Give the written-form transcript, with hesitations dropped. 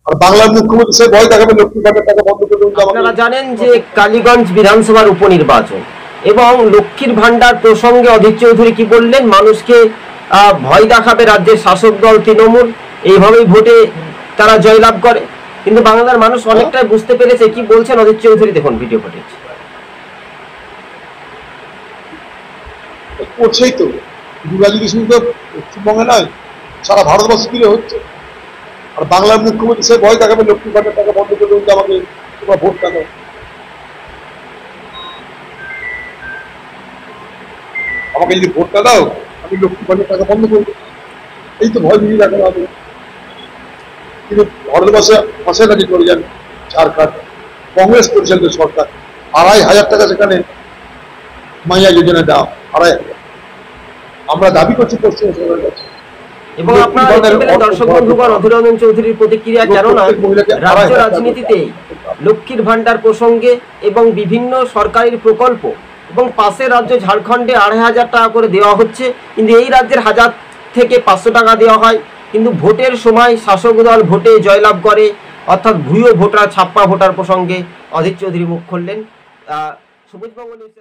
আর বাংলার মুখ্যমন্ত্রী সে ভয় দেখাবে লক্ষ্মী ভান্ডার টাকা বন্ধ করে দেবেন। আপনারা জানেন যে কালীগঞ্জ বিধানসভার উপনির্বাচন এবং লক্ষ্মীর ভান্ডার প্রসঙ্গে অধীর চৌধুরী কি বললেন, মানুষকে ভয় দেখাবে রাজ্যের শাসক দল তৃণমূল, এইভাবেই ভোটে তারা জয়লাভ করে। কিন্তু বাংলার মানুষ অনেকটাই বুঝতে পেরেছে। কি বলছেন অধীর চৌধুরী, দেখুন ভিডিও ফুটেজ। করছেই তো, রাজনীতি শুধু তো পশ্চিমবঙ্গে নয়, সারা ভারতবর্ষ কিনে হচ্ছে। আর বাংলার মুখ্যমন্ত্রী সে ভয় দেখাবে লক্ষ্মী ভান্ডার টাকা বন্ধ করে দেবেন, আমাকে তোমরা ভোট টাকা, আমাকে যদি ভোটটা দাও আমি লক্ষ্মী ভান্ডার টাকা বন্ধ করবো, এই তো ভয় দিয়ে রাখা হবে। কিন্তু ভারতবর্ষে পাশাপাশি করে যান ঝাড়খণ্ড কংগ্রেস পরিচালিত সরকার ২৫০০ টাকা সেখানে মাইয়া যোজনা দাও, ২৫০০। আমরা দাবি করছি পশ্চিম সরকারের কাছে। এবং আপনারা দর্শক বন্ধুগণ অধীররঞ্জন চৌধুরীর প্রতিক্রিয়া, কেননা রাজ্য রাজনীতিতে লক্ষ্মীর ভান্ডার প্রসঙ্গে এবং বিভিন্ন সরকারি প্রকল্প এবং পাশের রাজ্য ঝাড়খণ্ডে ২৫০০ টাকা করে দেওয়া হচ্ছে, কিন্তু এই রাজ্যের ১০০০ থেকে ৫০০ টাকা দেওয়া হয়। কিন্তু ভোটের সময় শাসক দল ভোটে জয়লাভ করে, অর্থাৎ ভুয়ো ভোটার, ছাপ্পা ভোটার প্রসঙ্গে অধীর চৌধুরী মুখ খুললেন। সবুজবঙ্গ নিউজ।